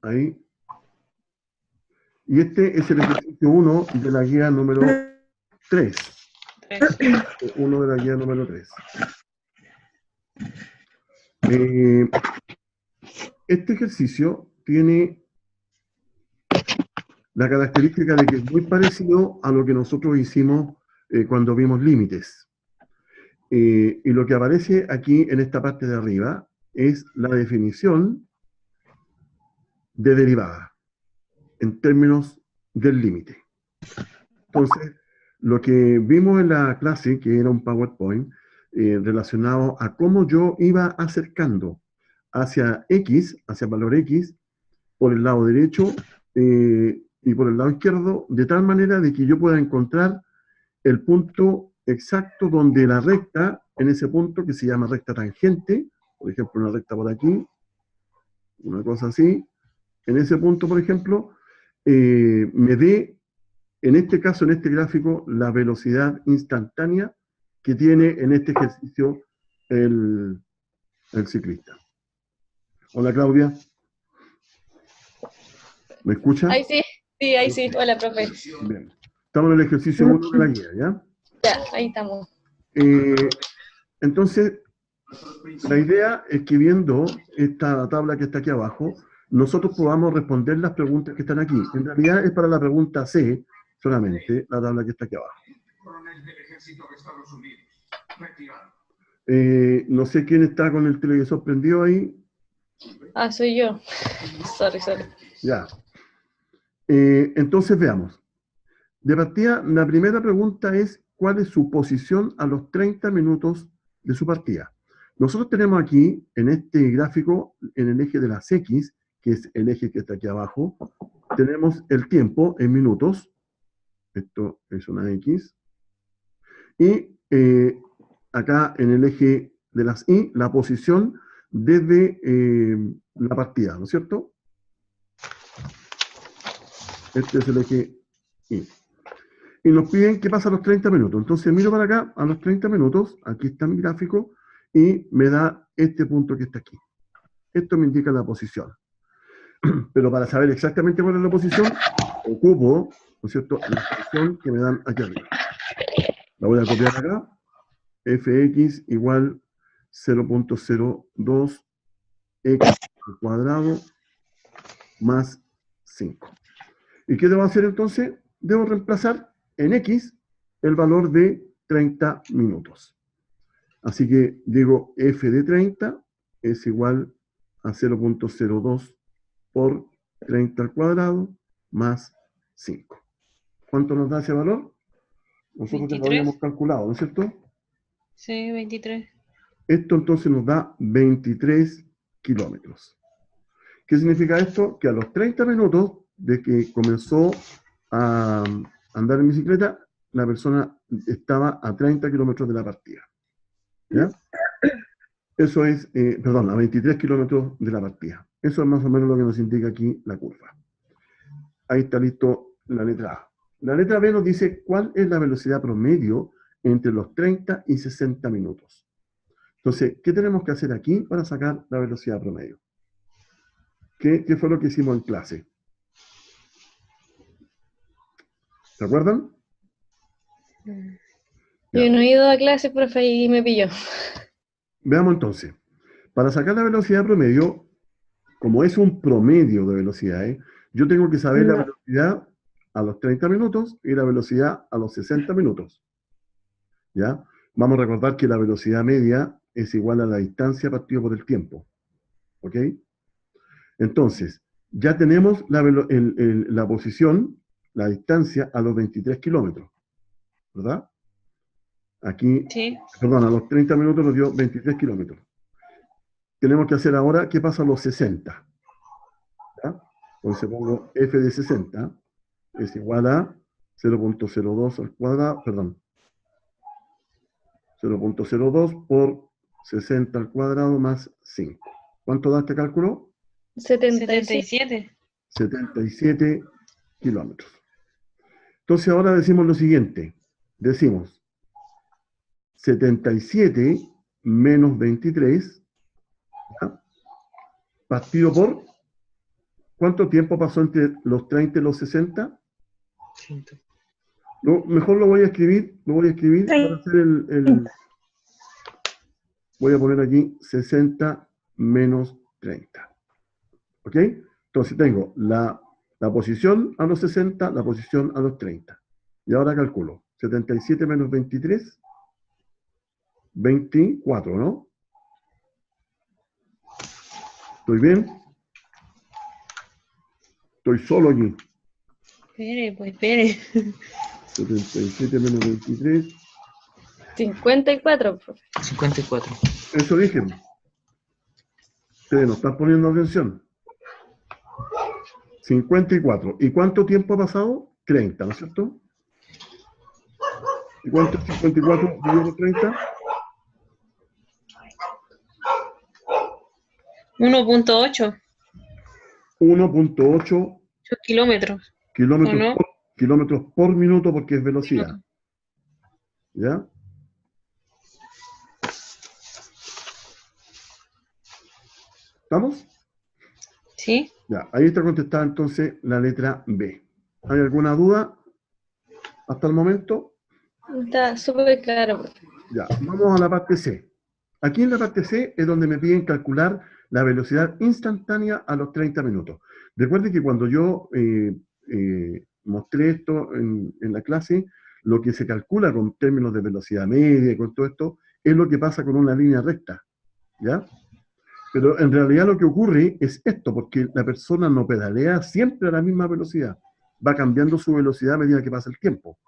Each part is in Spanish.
Ahí. Y este es el ejercicio 1 de la guía número 3. 1 de la guía número 3. Este ejercicio tiene la característica de que es muy parecido a lo que nosotros hicimos cuando vimos límites. Y lo que aparece aquí en esta parte de arriba es la definición de derivada en términos del límite. Entonces, lo que vimos en la clase, que era un PowerPoint, relacionado a cómo yo iba acercando hacia X, hacia valor X, por el lado derecho y por el lado izquierdo, de tal manera de que yo pueda encontrar el punto exacto donde la recta, en ese punto que se llama recta tangente, por ejemplo, una recta por aquí, una cosa así, en ese punto, por ejemplo, me dé, en este caso, en este gráfico, la velocidad instantánea que tiene en este ejercicio el ciclista. Hola, Claudia. ¿Me escucha? Ahí sí, sí, ahí sí. Hola, profe. Bien. Estamos en el ejercicio 1 de la guía, ¿ya? Ya, ahí estamos. Entonces, la idea es que viendo esta tabla que está aquí abajo, nosotros podamos responder las preguntas que están aquí. En realidad es para la pregunta C solamente, la tabla que está aquí abajo. No sé quién está con el televisor prendido ahí. Ah, soy yo. Sorry. Ya. Entonces veamos. De partida, la primera pregunta es ¿cuál es su posición a los 30 minutos de su partida? Nosotros tenemos aquí, en este gráfico, en el eje de las X, que es el eje que está aquí abajo, tenemos el tiempo en minutos. Esto es una X. Y acá en el eje de las Y, la posición desde la partida, ¿no es cierto? Este es el eje Y. Y nos piden qué pasa a los 30 minutos. Entonces miro para acá, a los 30 minutos, aquí está mi gráfico, y me da este punto que está aquí. Esto me indica la posición. Pero para saber exactamente cuál es la posición, ocupo, ¿no es cierto?, la función que me dan aquí arriba. La voy a copiar acá. Fx igual 0.02 x al cuadrado más 5. ¿Y qué debo hacer entonces? Debo reemplazar en x el valor de 30 minutos. Así que digo f de 30 es igual a 0.02 por 30 al cuadrado más 5. ¿Cuánto nos da ese valor? Nosotros ya lo 23. habíamos calculado, ¿no es cierto? Sí, 23. Esto entonces nos da 23 kilómetros. ¿Qué significa esto? Que a los 30 minutos de que comenzó a andar en bicicleta, la persona estaba a 30 kilómetros de la partida. ¿Ya? Eso es, perdón, a 23 kilómetros de la partida. Eso es más o menos lo que nos indica aquí la curva. Ahí está listo la letra A. La letra B nos dice cuál es la velocidad promedio entre los 30 y 60 minutos. Entonces, ¿qué tenemos que hacer aquí para sacar la velocidad promedio? ¿Qué fue lo que hicimos en clase? ¿Se acuerdan? Yo Ya. no he ido a clase, profe, y me pilló. Veamos entonces. Para sacar la velocidad promedio, como es un promedio de velocidades, yo tengo que saber la velocidad a los 30 minutos y la velocidad a los 60 minutos. ¿Ya? Vamos a recordar que la velocidad media es igual a la distancia partido por el tiempo. ¿Ok? Entonces, ya tenemos la posición, la distancia a los 23 kilómetros. ¿Verdad? Aquí, Sí. perdón, a los 30 minutos nos dio 23 kilómetros. Tenemos que hacer ahora qué pasa a los 60. ¿Ya? Entonces pongo f de 60 es igual a 0.02 al cuadrado, perdón, 0.02 por 60 al cuadrado más 5. ¿Cuánto da este cálculo? 77. 77 kilómetros. Entonces ahora decimos lo siguiente. Decimos 77 menos 23, ¿ya?, partido por ¿Cuánto tiempo pasó entre los 30 y los 60? 100. Mejor lo voy a escribir para hacer voy a poner aquí 60 menos 30. ¿Ok? Entonces tengo la posición a los 60, la posición a los 30. Y ahora calculo. 77 menos 23, 24, ¿no? ¿Estoy bien? Estoy solo aquí. Espere. 77 menos 23. 54, profe. 54. Eso dije. Ustedes no están poniendo atención. 54. ¿Y cuánto tiempo ha pasado? 30, ¿no es cierto? ¿Y cuánto es 54 dividido por 30? 1.8 1.8 kilómetros. kilómetros, ¿O no? kilómetros por minuto porque es velocidad. Minuto. ¿Ya? ¿Estamos? ¿Sí? Ya, ahí está contestada entonces la letra B. ¿Hay alguna duda hasta el momento? Está súper claro, profe. Ya, vamos a la parte C. Aquí en la parte C es donde me piden calcular la velocidad instantánea a los 30 minutos. Recuerden que cuando yo mostré esto en la clase, lo que se calcula con términos de velocidad media y con todo esto, es lo que pasa con una línea recta, ¿ya? Pero en realidad lo que ocurre es esto, porque la persona no pedalea siempre a la misma velocidad, va cambiando su velocidad a medida que pasa el tiempo,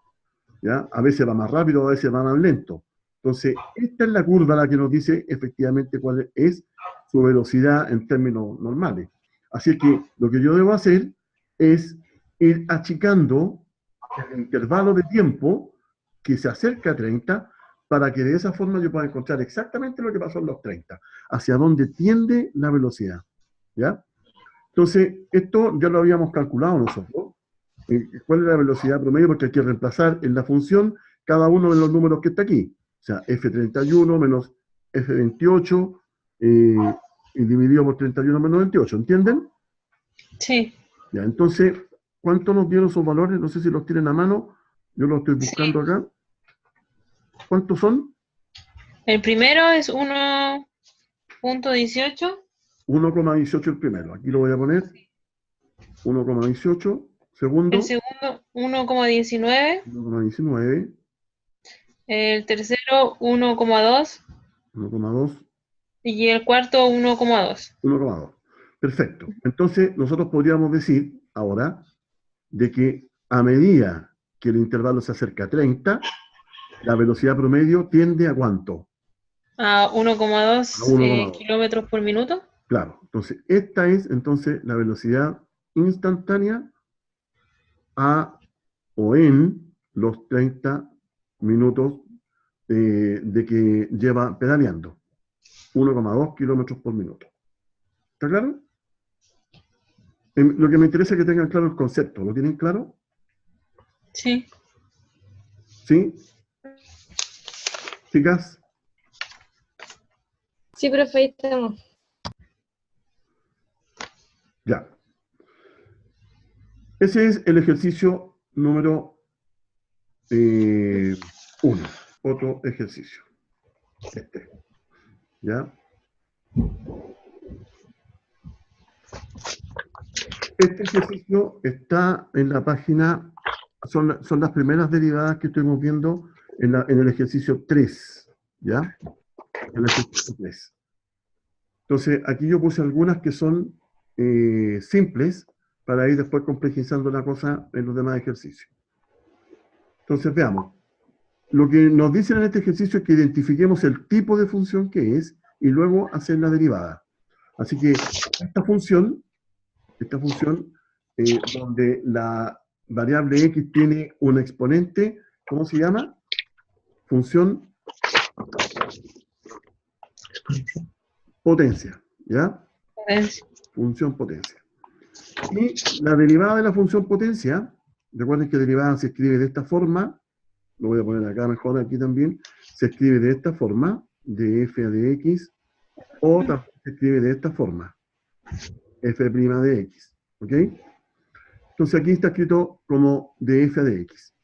¿ya? A veces va más rápido, a veces va más lento. Entonces, esta es la curva la que nos dice efectivamente cuál es su velocidad en términos normales. Así que lo que yo debo hacer es ir achicando el intervalo de tiempo que se acerca a 30 para que de esa forma yo pueda encontrar exactamente lo que pasó en los 30, hacia dónde tiende la velocidad, ¿ya? Entonces, esto ya lo habíamos calculado nosotros. ¿Cuál es la velocidad promedio? Porque hay que reemplazar en la función cada uno de los números que está aquí. O sea, F31 menos F28 y dividido por 31 menos 28. ¿Entienden? Sí. Ya, entonces, ¿cuánto nos dieron esos valores? No sé si los tienen a mano. Yo los estoy buscando acá. ¿Cuántos son? El primero es 1.18. 1,18 el primero. Aquí lo voy a poner. 1,18. Segundo. El segundo, 1.19. 1,19. El tercero, 1.2. 1,2. Y el cuarto, 1.2. 1,2. Perfecto. Entonces, nosotros podríamos decir ahora de que a medida que el intervalo se acerca a 30, la velocidad promedio tiende a ¿cuánto? A 1.2 A 1,2. kilómetros por minuto. Claro. Entonces, esta es entonces la velocidad instantánea a o en los 30 minutos de que lleva pedaleando. 1,2 kilómetros por minuto. ¿Está claro? Lo que me interesa es que tengan claro el concepto. ¿Lo tienen claro? Sí. ¿Sí? ¿Chicas? Sí, profe, ahí estamos. Ya. Ese es el ejercicio número 1. Otro ejercicio. Este. ¿Ya? Este ejercicio está en la página, son las primeras derivadas que estuvimos viendo en el ejercicio 3. ¿Ya? En el ejercicio 3. Entonces, aquí yo puse algunas que son simples para ir después complejizando la cosa en los demás ejercicios. Entonces, veamos. Lo que nos dicen en este ejercicio es que identifiquemos el tipo de función que es y luego hacer la derivada. Así que esta función donde la variable x tiene un exponente, ¿cómo se llama? Función potencia, ¿ya? Función potencia. Y la derivada de la función potencia, recuerden que derivada se escribe de esta forma, lo voy a poner acá mejor, aquí también, se escribe de esta forma, de f de x, o también se escribe de esta forma, f' de x. ¿Ok? Entonces aquí está escrito como df de x.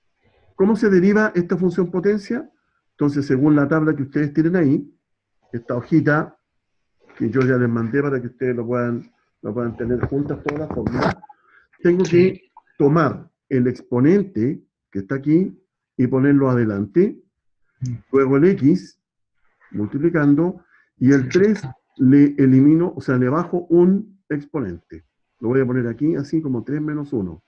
¿Cómo se deriva esta función potencia? Entonces, según la tabla que ustedes tienen ahí, esta hojita que yo ya les mandé para que ustedes lo puedan tener juntas todas las fórmulas, tengo que tomar el exponente que está aquí y ponerlo adelante, luego el x, multiplicando, y el 3 le elimino, o sea, le bajo un exponente. Lo voy a poner aquí así como 3 menos 1.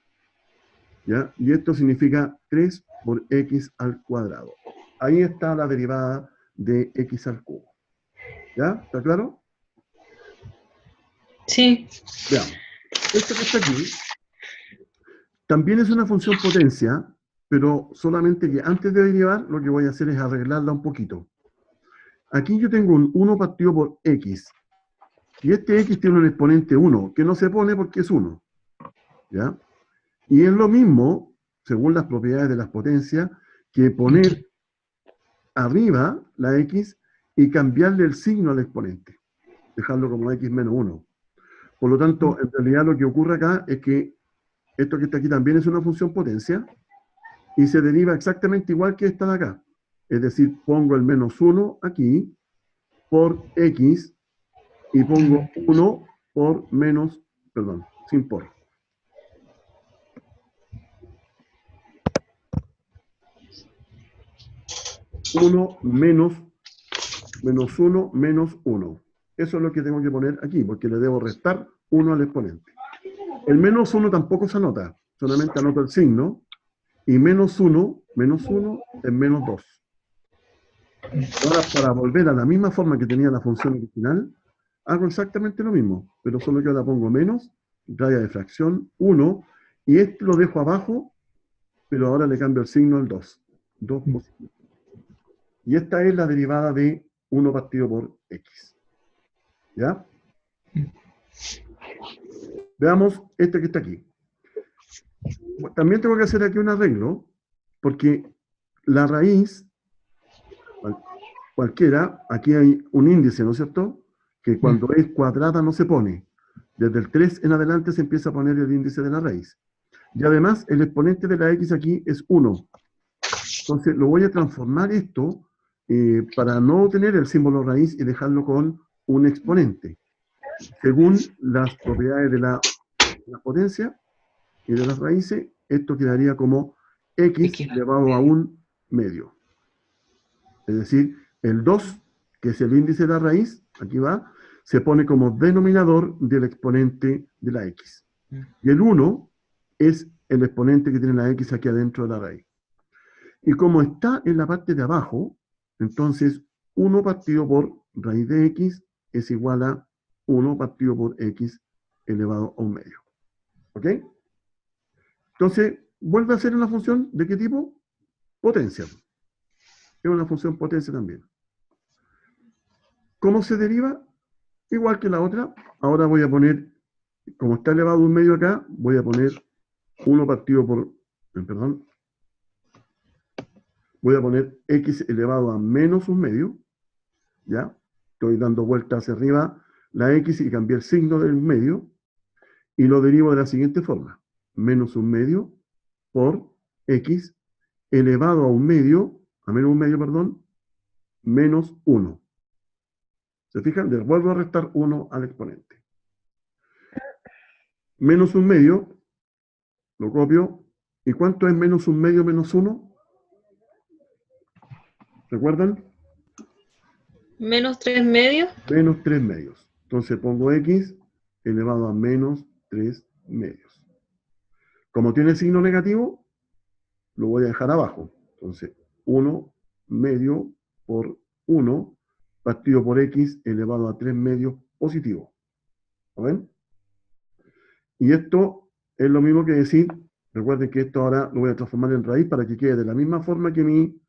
¿Ya? Y esto significa 3 por x al cuadrado. Ahí está la derivada de x al cubo. ¿Ya? ¿Está claro? Sí. Veamos. Esto que está aquí también es una función potencia, pero solamente que antes de derivar lo que voy a hacer es arreglarla un poquito. Aquí yo tengo un 1 partido por x. Y este x tiene un exponente 1, que no se pone porque es 1. ¿Ya? Y es lo mismo, según las propiedades de las potencias, que poner arriba la x y cambiarle el signo al exponente. Dejarlo como x menos 1. Por lo tanto, en realidad lo que ocurre acá es que esto que está aquí también es una función potencia y se deriva exactamente igual que esta de acá. Es decir, pongo el menos 1 aquí por x y pongo 1 por menos, perdón, sin por. Uno menos 1 menos 1. Eso es lo que tengo que poner aquí, porque le debo restar 1 al exponente. El menos 1 tampoco se anota, solamente anoto el signo, y menos 1 es menos 2. Ahora, para volver a la misma forma que tenía la función original, hago exactamente lo mismo, pero solo que ahora pongo menos, raya de fracción, 1, y este lo dejo abajo, pero ahora le cambio el signo al 2. 2 positivo. Y esta es la derivada de 1 partido por x. ¿Ya? Veamos este que está aquí. También tengo que hacer aquí un arreglo, porque la raíz, cualquiera, aquí hay un índice, ¿no es cierto? Que cuando es cuadrada no se pone. Desde el 3 en adelante se empieza a poner el índice de la raíz. Y además, el exponente de la x aquí es 1. Entonces, lo voy a transformar esto para no tener el símbolo raíz y dejarlo con un exponente. Según las propiedades de la potencia y de las raíces, esto quedaría como x elevado a un medio. Es decir, el 2, que es el índice de la raíz, aquí va, se pone como denominador del exponente de la x. Y el 1 es el exponente que tiene la x aquí adentro de la raíz. Y como está en la parte de abajo, entonces 1 partido por raíz de x es igual a 1 partido por x elevado a un medio. ¿Ok? Entonces, vuelve a ser una función ¿de qué tipo? Potencia. Es una función potencia también. ¿Cómo se deriva? Igual que la otra. Ahora voy a poner, como está elevado a un medio acá, voy a poner 1 partido por, perdón, voy a poner x elevado a menos un medio, ¿ya? Estoy dando vuelta hacia arriba la x y cambié el signo del medio, y lo derivo de la siguiente forma. Menos un medio por x elevado a un medio, a menos un medio, perdón, menos 1. ¿Se fijan? Les vuelvo a restar 1 al exponente. Menos un medio, lo copio. ¿Y cuánto es menos un medio menos 1? ¿Recuerdan? Menos 3 medios. Menos 3 medios. Entonces pongo x elevado a menos 3 medios. Como tiene signo negativo, lo voy a dejar abajo. Entonces, 1 medio por 1 partido por x elevado a 3 medios positivo. ¿Lo ven? Y esto es lo mismo que decir, recuerden que esto ahora lo voy a transformar en raíz para que quede de la misma forma que mi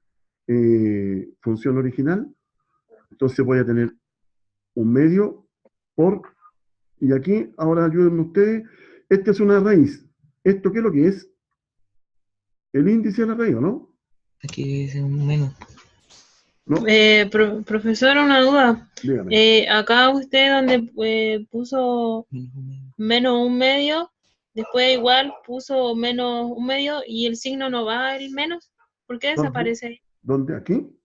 función original. Entonces voy a tener un medio por, y aquí ahora ayúdenme ustedes, esta es una raíz. ¿Esto qué es lo que es? El índice de la raíz, ¿no? Aquí dice un menos. ¿No? Profesor, una duda. Dígame. Acá usted donde puso menos un medio, Después igual puso menos un medio y el signo no va el menos. ¿Por qué ¿Dónde? desaparece ahí? ¿Dónde? ¿Aquí?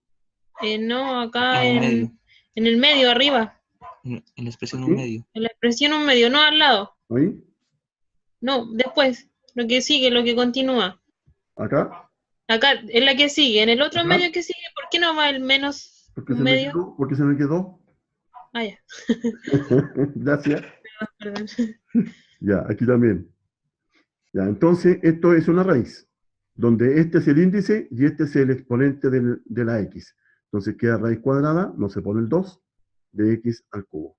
No, acá En el medio. en el medio, arriba. En la expresión un ¿Aquí? medio. En la expresión un medio, no al lado. ¿Ahí? No, después. Lo que sigue, lo que continúa. ¿Acá? Acá, en la que sigue. En el otro ¿Acá? medio que sigue, ¿por qué no va el menos Porque un se me medio? quedó, porque se me quedó. Ah, ya, Gracias. perdón. Ya, aquí también. Ya, entonces, esto es una raíz, donde este es el índice y este es el exponente de la x. Entonces queda raíz cuadrada, no se pone el 2, de x al cubo.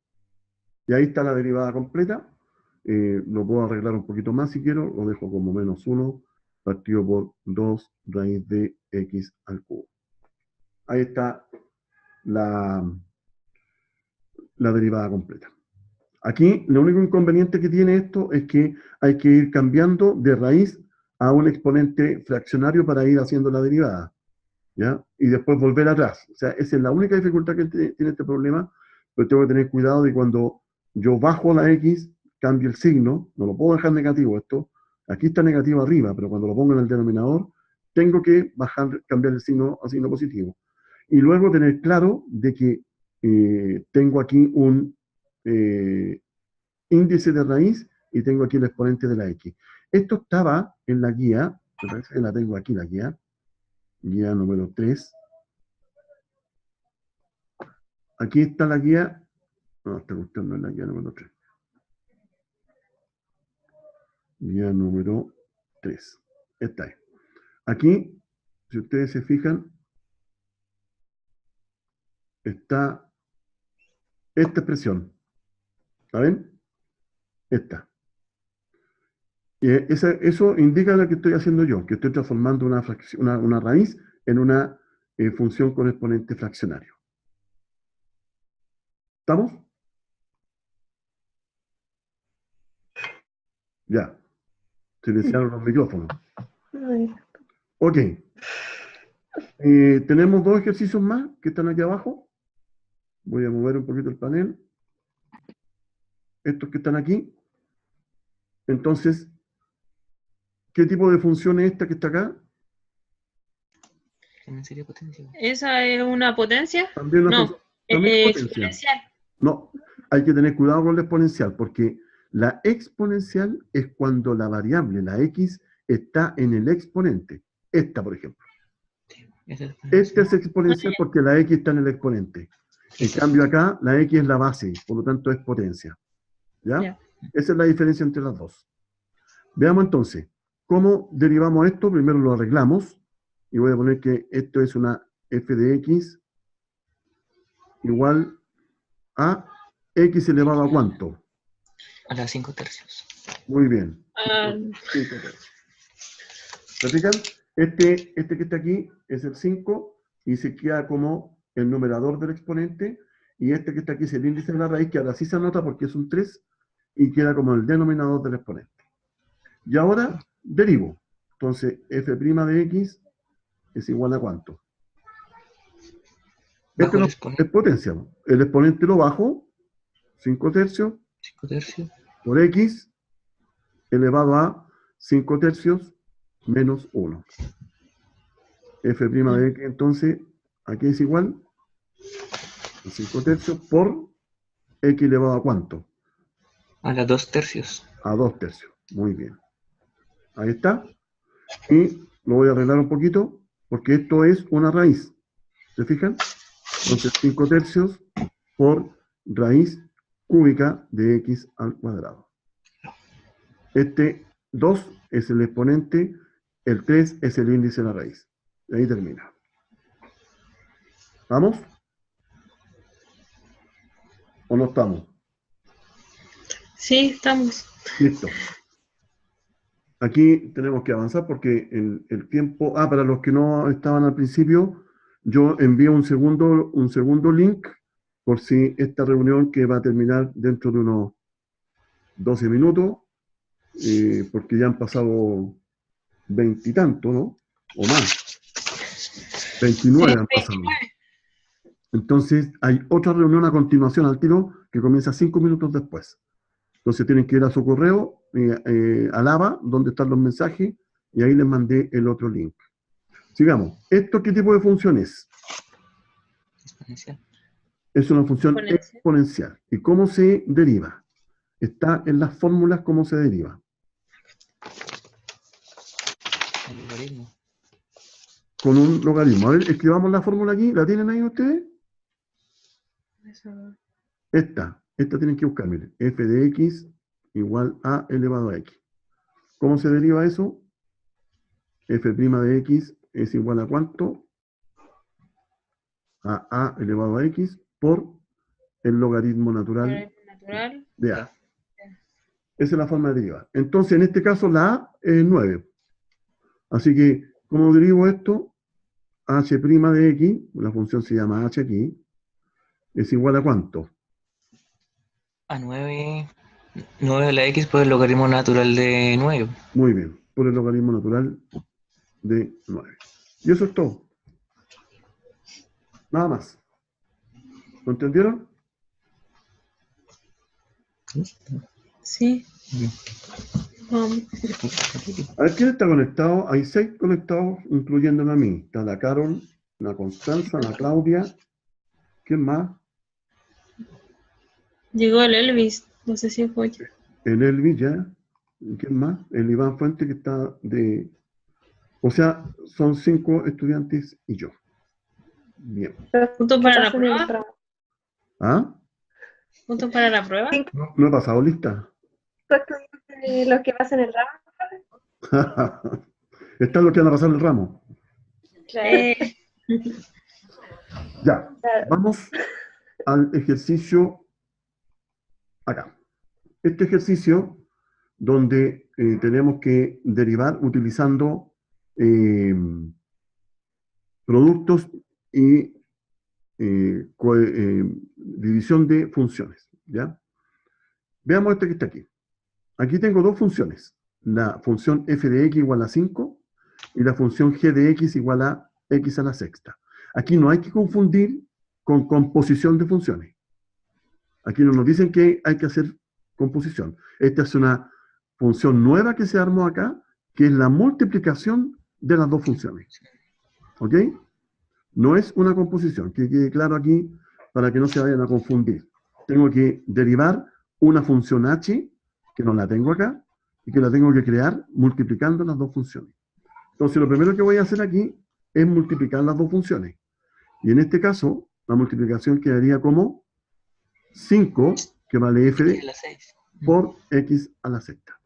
Y ahí está la derivada completa. Lo puedo arreglar un poquito más si quiero, lo dejo como menos 1 partido por 2 raíz de x al cubo. Ahí está la, la derivada completa. Aquí, lo único inconveniente que tiene esto es que hay que ir cambiando de raíz a un exponente fraccionario para ir haciendo la derivada, ¿ya? Y después volver atrás. O sea, esa es la única dificultad que tiene este problema, pero tengo que tener cuidado de cuando yo bajo la x, cambio el signo, no lo puedo dejar negativo esto, aquí está negativo arriba, pero cuando lo pongo en el denominador, tengo que cambiar el signo a signo positivo. Y luego tener claro de que tengo aquí un índice de raíz y tengo aquí el exponente de la x. Esto estaba en la guía, me parece que la tengo aquí, la guía número 3. Aquí está la guía, no, esta cuestión no es la guía número 3. Guía número 3. Esta es. Aquí, si ustedes se fijan, está esta expresión. ¿La ven? Esta. Y eso indica lo que estoy haciendo yo, que estoy transformando una raíz en una función con exponente fraccionario. ¿Estamos? Ya. Silenciaron los micrófonos. Ok. Tenemos dos ejercicios más que están aquí abajo. Voy a mover un poquito el panel. Estos que están aquí. Entonces, ¿qué tipo de función es esta que está acá? También sería potencia. ¿Esa es una potencia? También, No, también es potencia. exponencial. No, hay que tener cuidado con la exponencial, porque la exponencial es cuando la variable, la x, está en el exponente. Esta, por ejemplo. Sí, esa es la Esta potencia. es exponencial porque la x está en el exponente. En cambio acá, la x es la base, por lo tanto es potencia. ¿Ya? Ya. Esa es la diferencia entre las dos. Veamos entonces, ¿cómo derivamos esto? Primero lo arreglamos, y voy a poner que esto es una f de x igual a x elevado a ¿cuánto? A las 5 tercios. Muy bien. Ah, 5 tercios. ¿Se fijan? Este que está aquí es el 5 y se queda como el numerador del exponente, y este que está aquí es el índice de la raíz, que ahora sí se anota porque es un 3 y queda como el denominador del exponente. Y ahora derivo. Entonces, f' de x es igual a ¿cuánto? Bajo el Este exponente. es potencia. El exponente lo bajo, 5 tercios 5 tercios. por x elevado a 5 tercios menos 1. F' de x, entonces, aquí es igual a 5 tercios por x elevado a ¿cuánto? A las 2 tercios. A 2 tercios. Muy bien. Ahí está. Y lo voy a arreglar un poquito, porque esto es una raíz. ¿Se fijan? Entonces, 5 tercios por raíz cúbica de x al cuadrado. Este 2 es el exponente, el 3 es el índice de la raíz. Y ahí termina. ¿Vamos? ¿O no estamos? sí, estamos. Listo. Aquí tenemos que avanzar porque el tiempo... Ah, para los que no estaban al principio, yo envío un segundo link por si esta reunión, que va a terminar dentro de unos 12 minutos, porque ya han pasado 20 y tanto, ¿no? O más. 29 Sí, han pasado. Entonces, hay otra reunión a continuación al tiro que comienza 5 minutos después. Entonces tienen que ir a su correo, a Lava, donde están los mensajes, y ahí les mandé el otro link. Sigamos. ¿Esto qué tipo de función es? Exponencial. Es una función Exponencial. exponencial. ¿Y cómo se deriva? Está en las fórmulas cómo se deriva. El logaritmo. Con un logaritmo. A ver, escribamos la fórmula aquí. ¿La tienen ahí ustedes? Eso. Esta tienen que buscar, miren. F de x igual a elevado a x. ¿Cómo se deriva eso? F' de x es igual a ¿cuánto? A elevado a x por el logaritmo natural Natural. de a. Esa es la forma de derivar. Entonces, en este caso, la a es 9. Así que, ¿cómo derivo esto? H' de x, la función se llama h aquí, es igual a ¿cuánto? A 9. 9 a la x por el logaritmo natural de 9. Muy bien, por el logaritmo natural de 9. Y eso es todo. Nada más. ¿Lo entendieron? Sí. A ver, ¿quién está conectado? Hay 6 conectados, incluyéndome a mí. Está la Carol, la Constanza, la Claudia. ¿Quién más? Llegó el Elvis. No sé si fue. El Elvis, ya. ¿Quién más? El Iván Fuente, que está de... O sea, son 5 estudiantes y yo. Bien. ¿Punto para la prueba? ¿Ah? ¿Punto para la prueba? ¿No he pasado lista? Los que pasan el ramo. Está lo que van a pasar el ramo. Claro. Ya, vamos al ejercicio acá. Este ejercicio donde tenemos que derivar utilizando productos y división de funciones, ¿ya? Veamos este que está aquí. Aquí tengo dos funciones. La función f de x igual a 5 y la función g de x igual a x a la sexta. Aquí no hay que confundir con composición de funciones. Aquí no nos dicen que hay que hacer composición. Esta es una función nueva que se armó acá, que es la multiplicación de las dos funciones. ¿Ok? No es una composición, que quede claro aquí para que no se vayan a confundir. Tengo que derivar una función h, que no la tengo acá, y que la tengo que crear multiplicando las dos funciones. Entonces, lo primero que voy a hacer aquí es multiplicar las dos funciones. Y en este caso, la multiplicación quedaría como 5, que vale f de, por x a la sexta.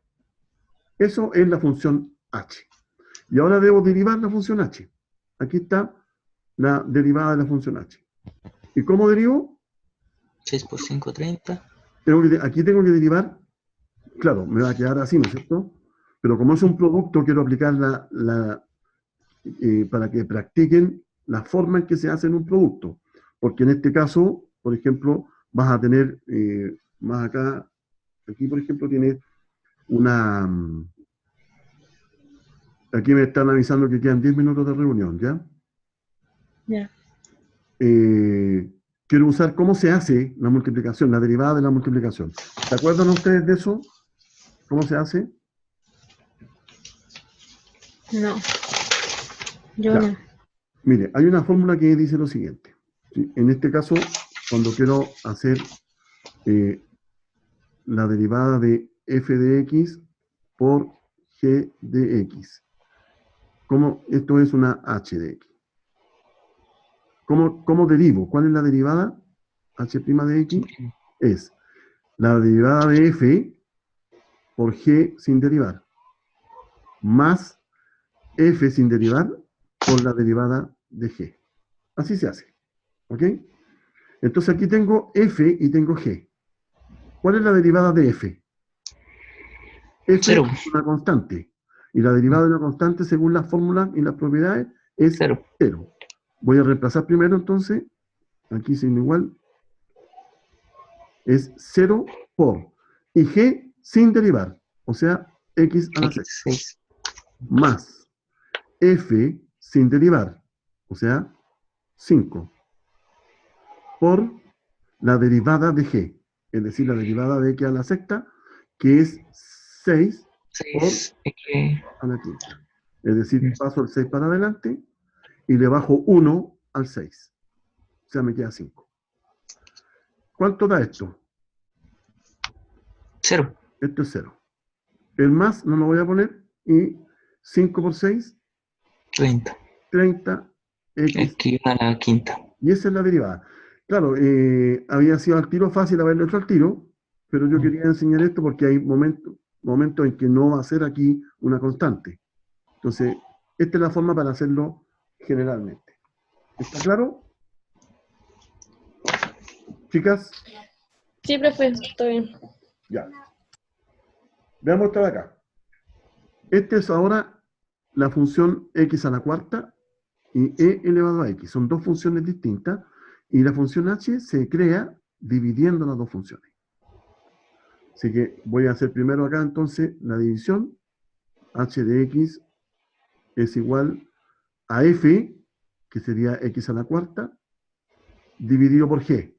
Eso es la función h. Y ahora debo derivar la función h. Aquí está la derivada de la función h. ¿Y cómo derivo? 6 por 5, 30. Aquí tengo que derivar, claro, me va a quedar así, ¿no es cierto? Pero como es un producto, quiero aplicar para que practiquen la forma en que se hace en un producto. Porque en este caso, por ejemplo, vas a tener más acá, aquí por ejemplo tienes una... Aquí me están avisando que quedan 10 minutos de reunión, ¿ya? Ya. Quiero usar cómo se hace la multiplicación, la derivada de la multiplicación. ¿Se acuerdan ustedes de eso? ¿Cómo se hace? No. Yo Ya. no. Mire, hay una fórmula que dice lo siguiente. ¿Sí? En este caso, cuando quiero hacer la derivada de f de x por g de x. Esto es una h de x. ¿Cómo derivo? ¿Cuál es la derivada? H' de x es la derivada de f por g sin derivar, más f sin derivar por la derivada de g. Así se hace. ¿Ok? Entonces aquí tengo f y tengo g. ¿Cuál es la derivada de f? F 0. es una constante. Y la derivada de una constante, según las fórmulas y las propiedades, es 0. 0. Voy a reemplazar primero, entonces, aquí sin igual, es 0 por, y g sin derivar, o sea, x a la sexta, 6. más f sin derivar, o sea, 5, por la derivada de g, es decir, la derivada de x a la sexta, que es 6 por 6 x. a la quinta. Es decir, paso el 6 para adelante y le bajo 1 al 6. O sea, me queda 5. ¿Cuánto da esto? 0. Esto es 0. El más no lo voy a poner y 5 por 6, 30. 30 x. X a la quinta. Y esa es la derivada. Claro, había sido al tiro fácil haberlo hecho al tiro, pero yo quería enseñar esto porque hay momentos en que no va a ser aquí una constante. Entonces, esta es la forma para hacerlo generalmente. ¿Está claro? Chicas, Sí, profe, estoy bien. ya. Veamos esta de acá. Esta es ahora la función x a la cuarta y e elevado a x. Son dos funciones distintas y la función h se crea dividiendo las dos funciones. Así que voy a hacer primero acá entonces la división. H de x es igual a f, que sería x a la cuarta, dividido por g,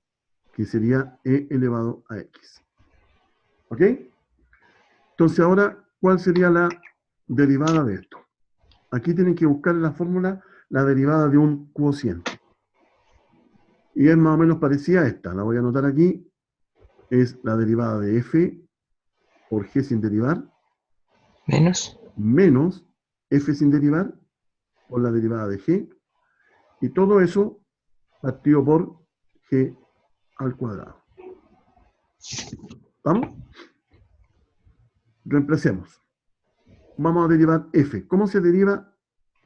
que sería e elevado a x. ¿Ok? Entonces ahora, ¿cuál sería la derivada de esto? Aquí tienen que buscar en la fórmula la derivada de un cociente. Y es más o menos parecida a esta. La voy a anotar aquí. Es la derivada de f por g sin derivar, Menos. menos f sin derivar por la derivada de g. Y todo eso partido por g al cuadrado. ¿Vamos? Reemplacemos. Vamos a derivar f. ¿Cómo se deriva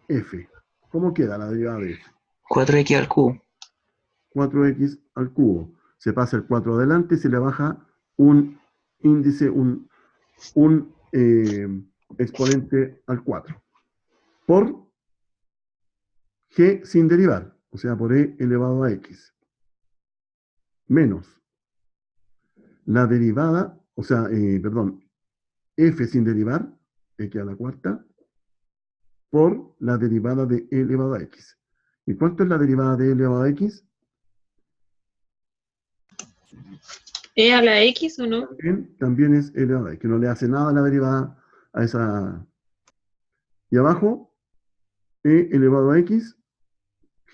f? ¿Cómo queda la derivada de f? 4x al cubo. 4x al cubo. Se pasa el 4 adelante y se le baja un índice, un exponente al 4. Por g sin derivar, o sea, por e elevado a x. Menos la derivada, o sea, perdón, f sin derivar, x a la cuarta, por la derivada de e elevado a x. ¿Y cuánto es la derivada de e elevado a x? ¿Es a la X o no? También es e elevado a x, que no le hace nada a la derivada a esa. Y abajo, e elevado a x,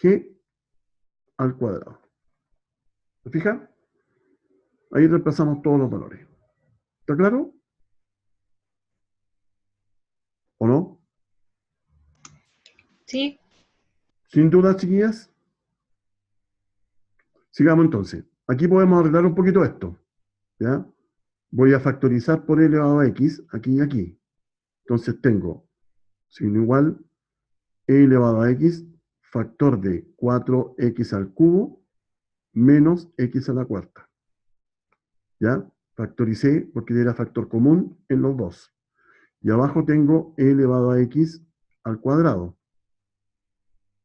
g al cuadrado. ¿Se fija? Ahí reemplazamos todos los valores. ¿Está claro? ¿O no? Sí. Sin duda, chiquillas. Sigamos entonces. Aquí podemos arreglar un poquito esto. ¿Ya? Voy a factorizar por e elevado a x, aquí y aquí. Entonces tengo signo igual e elevado a x, factor de 4x al cubo, menos x a la cuarta. ¿Ya? Factoricé porque era factor común en los dos. Y abajo tengo e elevado a x al cuadrado.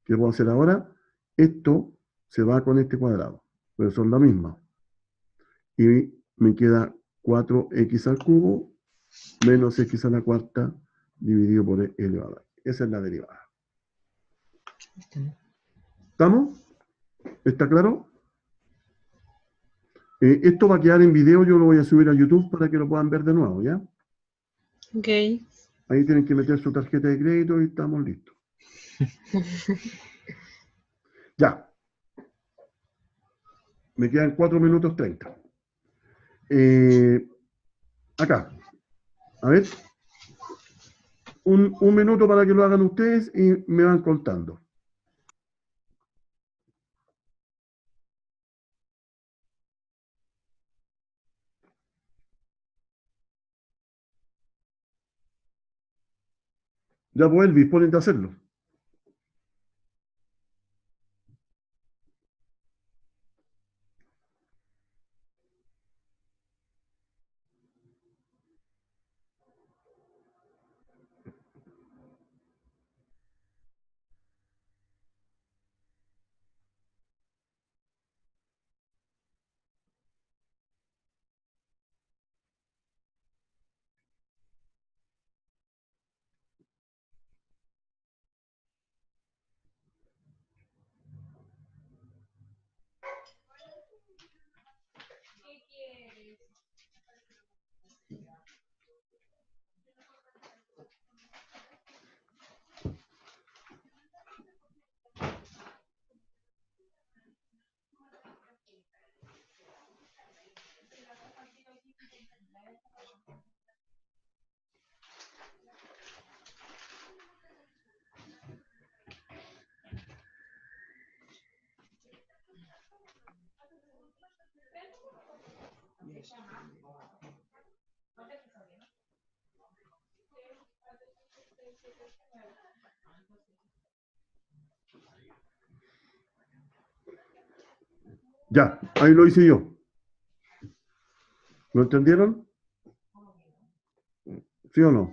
¿Qué puedo hacer ahora? Esto se va con este cuadrado, pero son la misma. Y me queda 4x al cubo menos x a la cuarta dividido por e elevado a x. Esa es la derivada. ¿Estamos? ¿Está claro? Esto va a quedar en video, yo lo voy a subir a YouTube para que lo puedan ver de nuevo, ¿ya? Ok. Ahí tienen que meter su tarjeta de crédito y estamos listos. Ya. Me quedan 4 minutos 30. Acá. A ver. Un minuto para que lo hagan ustedes y me van contando. Ya pues, Elvis, ponen de hacerlo. Ya, ahí lo hice yo. ¿Lo entendieron? ¿Sí o no?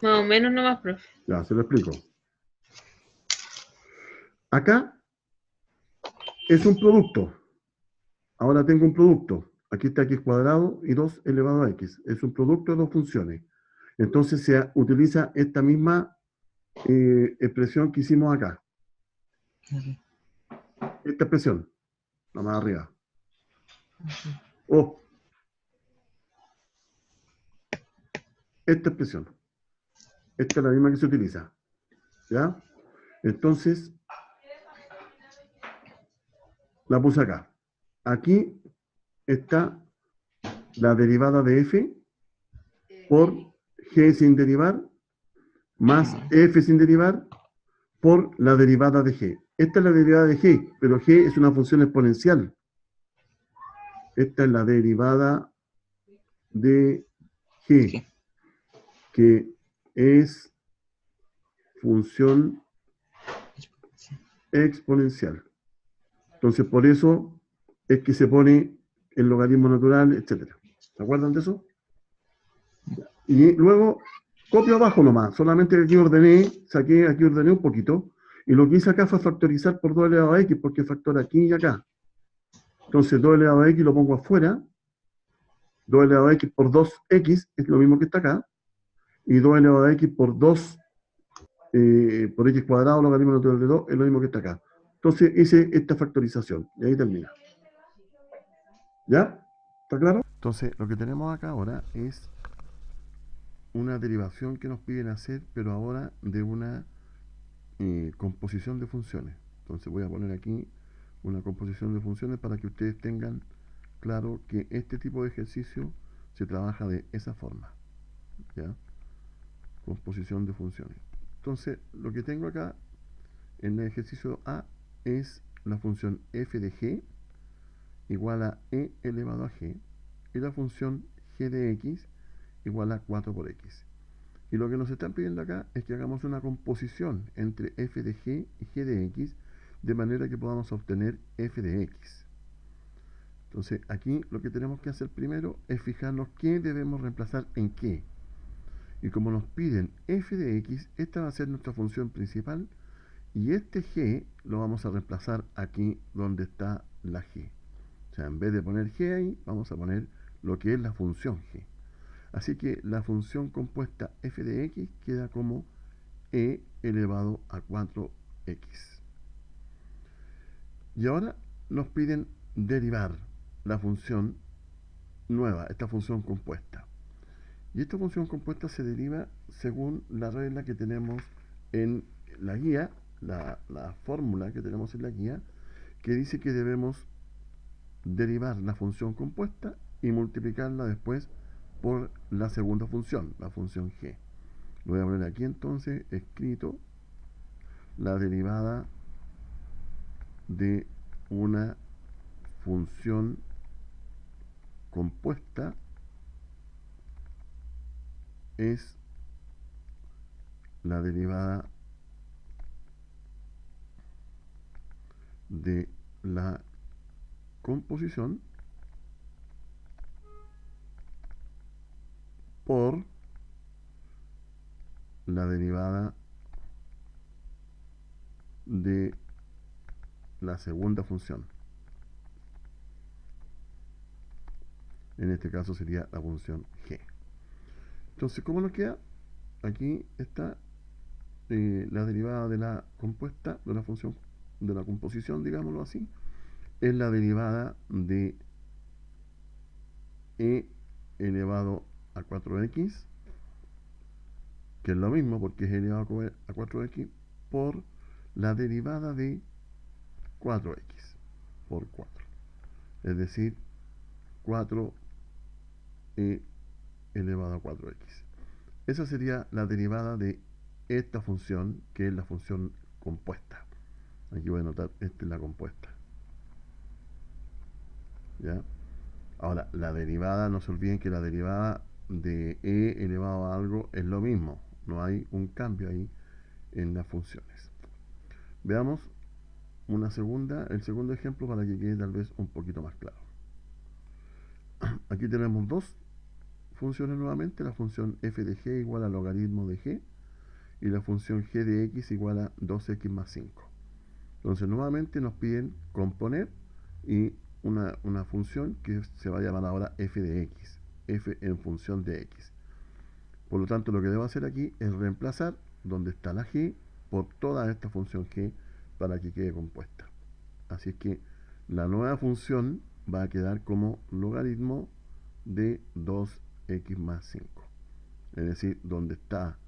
Más o menos nomás, profe. Ya, se lo explico. Acá es un producto. Ahora tengo un producto. Aquí está x cuadrado y 2 elevado a x. Es un producto de dos funciones. Entonces se utiliza esta misma expresión que hicimos acá. Esta expresión, la más arriba. O esta expresión. Esta es la misma que se utiliza. ¿Ya? Entonces, la puse acá. Aquí está la derivada de f por g sin derivar más f sin derivar por la derivada de g. Esta es la derivada de g, pero g es una función exponencial. Esta es la derivada de g, que es función exponencial. Entonces, por eso es que se pone el logaritmo natural, etc. ¿Se acuerdan de eso? Y luego copio abajo nomás. Solamente aquí ordené, saqué, aquí ordené un poquito. Y lo que hice acá fue factorizar por 2 elevado a x, porque factor aquí y acá. Entonces 2 elevado a x lo pongo afuera. 2 elevado a x por 2x es lo mismo que está acá. Y 2 elevado a x por 2 por x cuadrado, logaritmo natural de 2, es lo mismo que está acá. Entonces hice esta factorización. Y ahí termina. ¿Ya? ¿Está claro? Entonces, lo que tenemos acá ahora es una derivación que nos piden hacer, pero ahora de una composición de funciones. Entonces voy a poner aquí una composición de funciones para que ustedes tengan claro que este tipo de ejercicio se trabaja de esa forma. ¿Ya? Composición de funciones. Entonces, lo que tengo acá en el ejercicio A es la función f de g igual a e elevado a g y la función g de x igual a 4 por x. Y lo que nos están pidiendo acá es que hagamos una composición entre f de g y g de x de manera que podamos obtener f de x. Entonces aquí lo que tenemos que hacer primero es fijarnos qué debemos reemplazar en qué. Y como nos piden f de x, esta va a ser nuestra función principal y este g lo vamos a reemplazar aquí donde está la g. O sea, en vez de poner g ahí, vamos a poner lo que es la función g. Así que la función compuesta f de x queda como e elevado a 4x. Y ahora nos piden derivar la función nueva, esta función compuesta. Y esta función compuesta se deriva según la regla que tenemos en la guía, la fórmula que tenemos en la guía, que dice que debemos derivar la función compuesta y multiplicarla después por la segunda función, la función g. Lo voy a poner aquí entonces escrito la derivada de una función compuesta es la derivada de la composición por la derivada de la segunda función. En este caso sería la función g. Entonces, ¿cómo nos queda? Aquí está la derivada de la compuesta, de la función, de la composición, digámoslo así, es la derivada de e elevado a 4x, que es lo mismo porque es elevado a 4x, por la derivada de 4x por 4. Es decir, 4e elevado a 4x. Esa sería la derivada de esta función, que es la función compuesta. Aquí voy a anotar, esta es la compuesta. ¿Ya? Ahora, la derivada, no se olviden que la derivada de e elevado a algo es lo mismo. No hay un cambio ahí en las funciones. Veamos el segundo ejemplo para que quede tal vez un poquito más claro. Aquí tenemos dos funciones nuevamente, la función f de g igual a logaritmo de g y la función g de x igual a 2x más 5. Entonces nuevamente nos piden componer y una función que se va a llamar ahora f de x, f en función de x. Por lo tanto, lo que debo hacer aquí es reemplazar donde está la g por toda esta función g para que quede compuesta. Así es que la nueva función va a quedar como logaritmo de 2x más 5. Es decir, donde está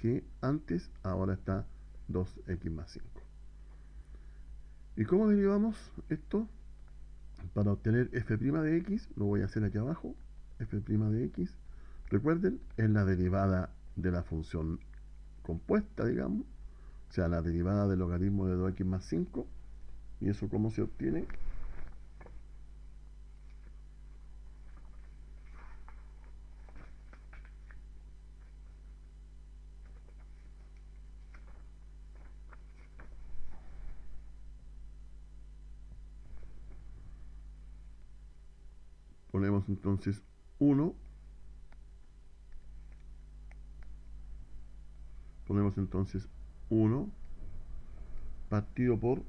g antes, ahora está 2x más 5. ¿Y cómo derivamos esto? Para obtener f' de x, lo voy a hacer aquí abajo, f' de x, recuerden, es la derivada de la función compuesta, digamos, o sea, la derivada del logaritmo de 2x más 5, y eso cómo se obtiene. Ponemos entonces 1, partido por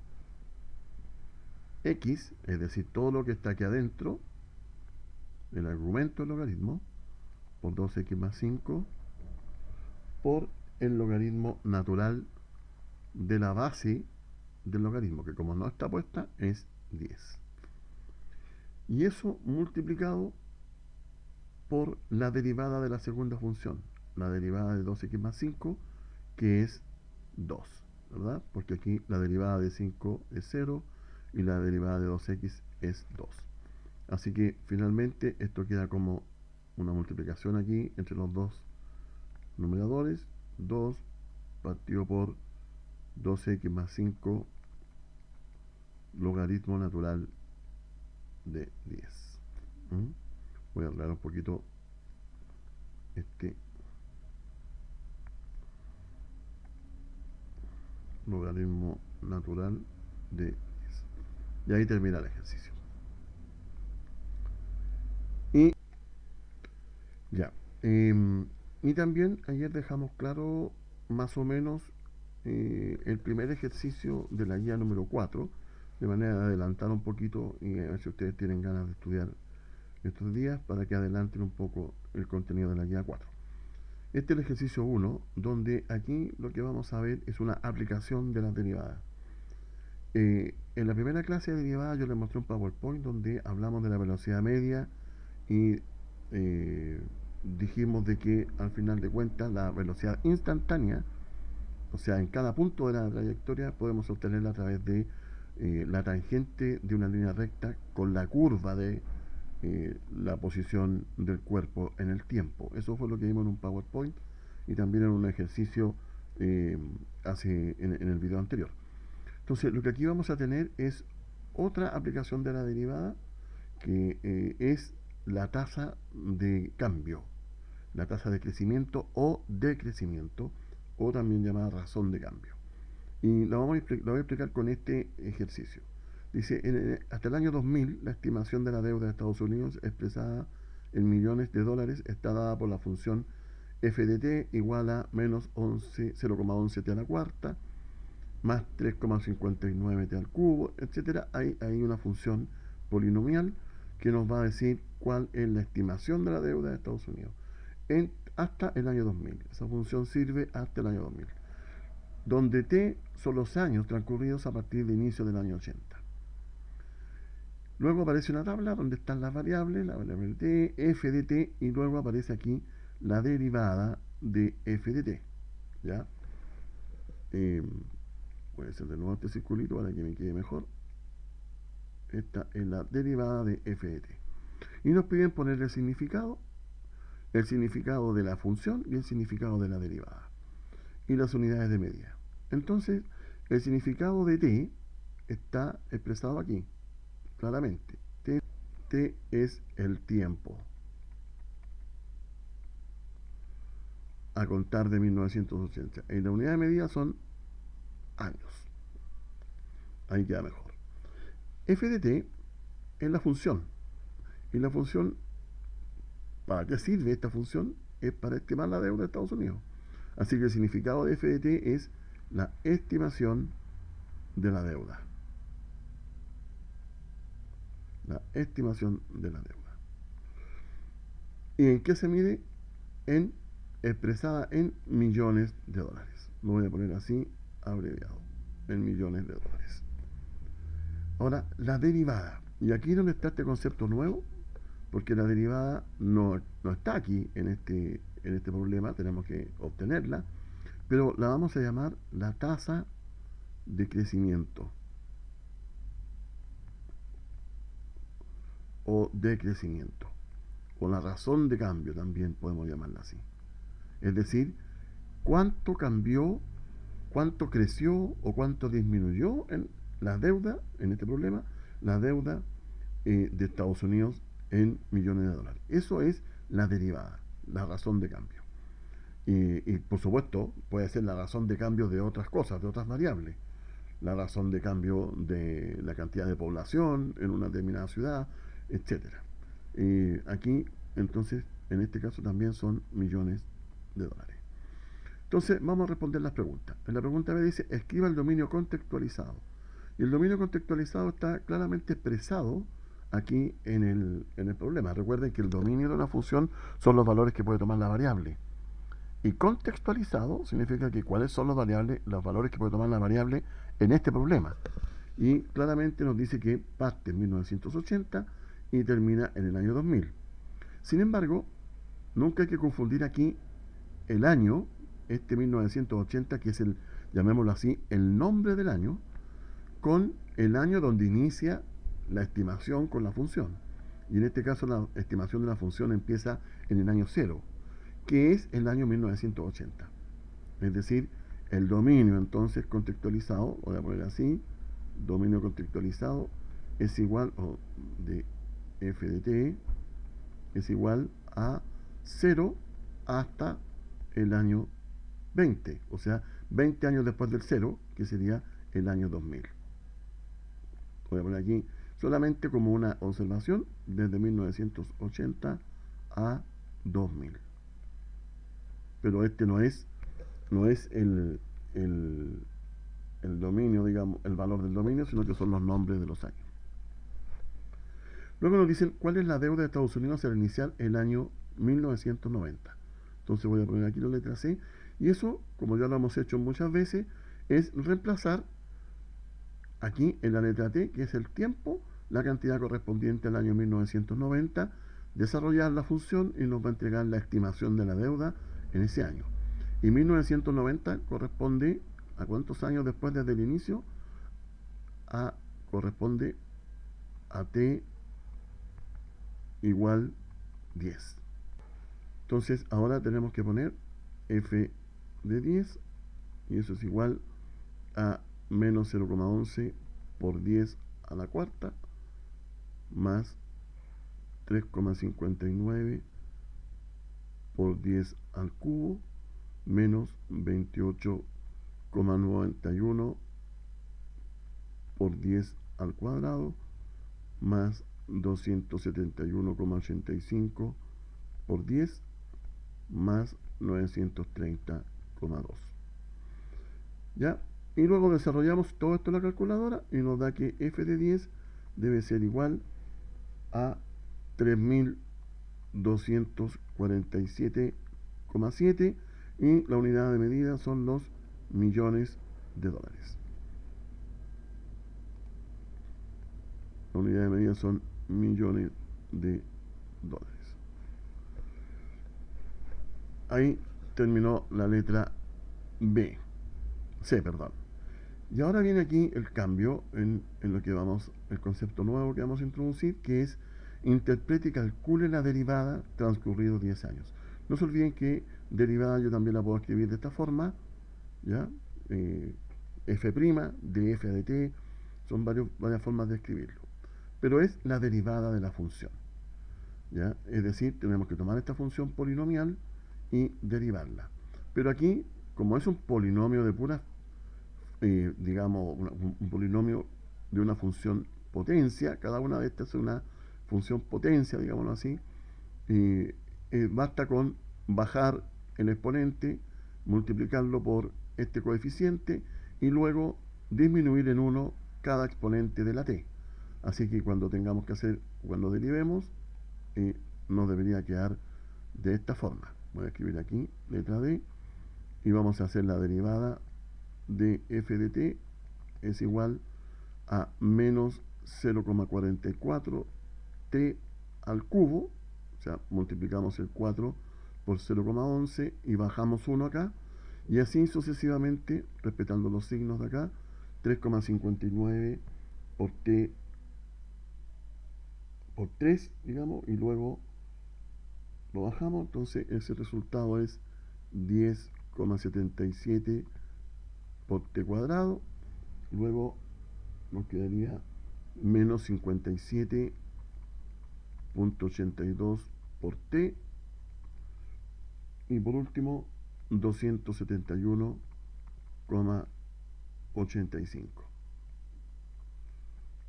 x, es decir, todo lo que está aquí adentro, el argumento del logaritmo, por 2x más 5, por el logaritmo natural de la base del logaritmo, que como no está puesta, es 10. Y eso multiplicado por la derivada de la segunda función, la derivada de 2x más 5, que es 2, ¿verdad? Porque aquí la derivada de 5 es 0 y la derivada de 2x es 2. Así que finalmente esto queda como una multiplicación aquí entre los dos numeradores, 2 partido por 2x más 5 logaritmo natural de 10. Voy a hablar un poquito este logaritmo natural de 10. Y ahí termina el ejercicio. Y ya. Y también ayer dejamos claro más o menos el primer ejercicio de la guía número 4, de manera de adelantar un poquito y a ver si ustedes tienen ganas de estudiar estos días para que adelanten un poco el contenido de la guía 4. Este es el ejercicio 1, donde aquí lo que vamos a ver es una aplicación de las derivadas. En la primera clase de derivadas yo les mostré un PowerPoint donde hablamos de la velocidad media y dijimos de que al final de cuentas la velocidad instantánea, o sea, en cada punto de la trayectoria podemos obtenerla a través de la tangente de una línea recta con la curva de la posición del cuerpo en el tiempo. Eso fue lo que vimos en un PowerPoint y también en un ejercicio en el video anterior. Entonces, lo que aquí vamos a tener es otra aplicación de la derivada, que es la tasa de cambio, la tasa de crecimiento o decrecimiento, o también llamada razón de cambio. Y lo voy a explicar con este ejercicio. Dice, hasta el año 2000, la estimación de la deuda de Estados Unidos expresada en millones de dólares está dada por la función f de t igual a menos 0,11 t a la cuarta, más 3,59 t al cubo, etcétera. Hay una función polinomial que nos va a decir cuál es la estimación de la deuda de Estados Unidos hasta el año 2000. Esa función sirve hasta el año 2000, donde t son los años transcurridos a partir del inicio del año 80. Luego aparece una tabla donde están las variables, la variable t, f de t, y luego aparece aquí la derivada de f de t. ¿Ya? Voy a hacer de nuevo este circulito para que me quede mejor. Esta es la derivada de f de t. Y nos piden poner el significado de la función y el significado de la derivada. Y las unidades de medida. Entonces, El significado de t está expresado aquí, claramente. T es el tiempo a contar de 1980. Y la unidad de medida son años. Ahí queda mejor. F de t es la función. Y la función, ¿para qué sirve esta función? Es para estimar la deuda de Estados Unidos. Así que el significado de F de t es la estimación de la deuda. La estimación de la deuda. ¿Y en qué se mide? Expresada en millones de dólares. Lo voy a poner así, abreviado, en millones de dólares. Ahora, la derivada. Y aquí es donde está este concepto nuevo, porque la derivada no está aquí en este problema, tenemos que obtenerla, pero la vamos a llamar la tasa de crecimiento o decrecimiento, o la razón de cambio también podemos llamarla así. Es decir, cuánto cambió, cuánto creció o cuánto disminuyó en la deuda, en este problema, la deuda de Estados Unidos en millones de dólares. Eso es la derivada, la razón de cambio. Y por supuesto puede ser la razón de cambio de otras cosas, de otras variables. La razón de cambio de la cantidad de población en una determinada ciudad, etcétera. Aquí, entonces, en este caso también son millones de dólares. Entonces, vamos a responder las preguntas. En la pregunta B dice, escriba el dominio contextualizado. Y el dominio contextualizado está claramente expresado aquí en el problema. Recuerden que el dominio de una función son los valores que puede tomar la variable. Y contextualizado significa que cuáles son los valores que puede tomar la variable en este problema. Y claramente nos dice que parte en 1980 y termina en el año 2000. Sin embargo, nunca hay que confundir aquí el año, 1980, que es llamémoslo así, el nombre del año, con el año donde inicia la estimación con la función. Y en este caso la estimación de la función empieza en el año 0, que es el año 1980. Es decir, el dominio entonces contextualizado, voy a poner así, dominio contextualizado es igual, o de f de t, es igual a 0 hasta el año 20, o sea, 20 años después del 0, que sería el año 2000. Voy a poner aquí solamente como una observación desde 1980 a 2000. Pero este no es el dominio, digamos, el valor del dominio, sino que son los nombres de los años. Luego nos dicen cuál es la deuda de Estados Unidos al iniciar el año 1990. Entonces voy a poner aquí la letra C, y eso, como ya lo hemos hecho muchas veces, es reemplazar aquí en la letra T, que es el tiempo, la cantidad correspondiente al año 1990, desarrollar la función y nos va a entregar la estimación de la deuda en ese año. Y 1990 corresponde a cuántos años después desde el inicio, corresponde a T igual 10. Entonces ahora tenemos que poner f de 10, y eso es igual a menos 0,11 por 10 a la cuarta, más 3,59 por 10 al cubo, menos 28,91 por 10 al cuadrado, más 271,85 por 10, más 930,2. ¿Ya? Y luego desarrollamos todo esto en la calculadora y nos da que f de 10 debe ser igual a 3.247,7, y la unidad de medida son los millones de dólares. La unidad de medida son millones de dólares. Ahí terminó la letra C, perdón. Y ahora viene aquí el cambio en lo que el concepto nuevo que vamos a introducir, que es interprete y calcule la derivada transcurridos 10 años. No se olviden que derivada yo también la puedo escribir de esta forma, ¿ya? f' de f de t, son varias formas de escribirlo. Pero es la derivada de la función, ¿ya? Es decir, tenemos que tomar esta función polinomial y derivarla. Pero aquí, como es un polinomio de pura, digamos, un polinomio de una función potencia, cada una de estas es una función potencia, digámoslo así, basta con bajar el exponente, multiplicarlo por este coeficiente y luego disminuir en 1 cada exponente de la t. Así que cuando cuando derivemos, nos debería quedar de esta forma. Voy a escribir aquí letra D y vamos a hacer la derivada de f de t es igual a menos 0,44 t al cubo, o sea, multiplicamos el 4 por 0,11 y bajamos 1 acá, y así sucesivamente, respetando los signos de acá, 3,59 por t por 3, digamos, y luego lo bajamos, entonces ese resultado es 10,77 por t cuadrado, luego nos quedaría menos 57,82 por t, y por último 271,85.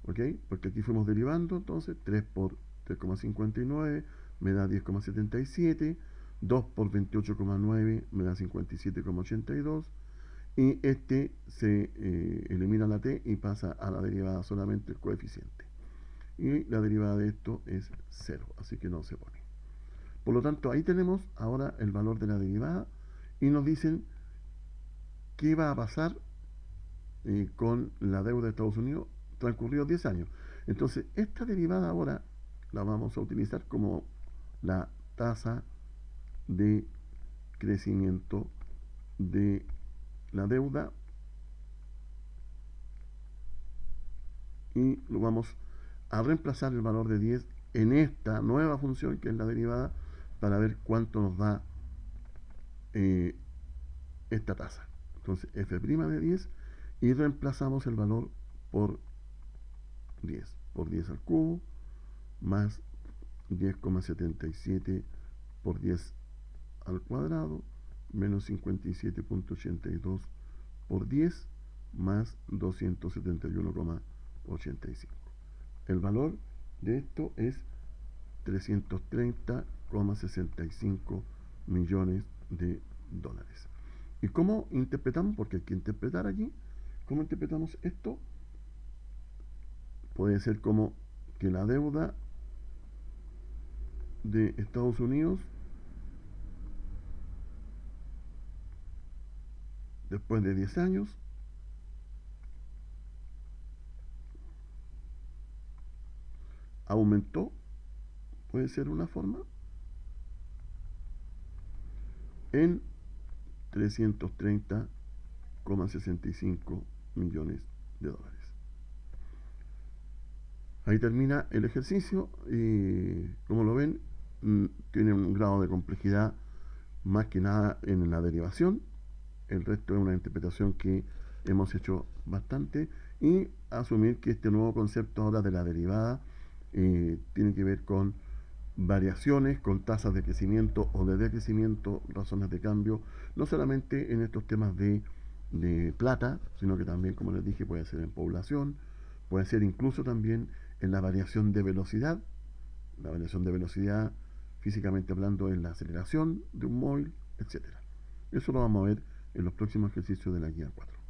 ¿Ok? Porque aquí fuimos derivando, entonces 3 por 3,59 me da 10,77, 2 por 28,9 me da 57,82, y este se elimina la t y pasa a la derivada solamente el coeficiente. Y la derivada de esto es 0, así que no se pone. Por lo tanto, ahí tenemos ahora el valor de la derivada y nos dicen qué va a pasar con la deuda de Estados Unidos transcurridos 10 años. Entonces, esta derivada ahora la vamos a utilizar como la tasa de crecimiento de la deuda y lo vamos a reemplazar el valor de 10 en esta nueva función que es la derivada para ver cuánto nos da esta tasa. Entonces f' de 10 y reemplazamos el valor por 10 al cubo más 10,77 por 10 al cuadrado menos 57,82 por 10 más 271,85. El valor de esto es 330,65 millones de dólares. ¿Y cómo interpretamos? Porque hay que interpretar aquí. ¿Cómo interpretamos esto? Puede ser como que la deuda de Estados Unidos después de 10 años aumentó, puede ser una forma, en 330,65 millones de dólares. Ahí termina el ejercicio y como lo ven, tiene un grado de complejidad más que nada en la derivación. El resto es una interpretación que hemos hecho bastante y asumir que este nuevo concepto ahora de la derivada tiene que ver con variaciones, con tasas de crecimiento o de decrecimiento, razones de cambio, no solamente en estos temas de plata, sino que también, como les dije, puede ser en población, puede ser incluso también en la variación de velocidad. La variación de velocidad, físicamente hablando, es la aceleración de un móvil, etc. Eso lo vamos a ver en los próximos ejercicios de la guía 4.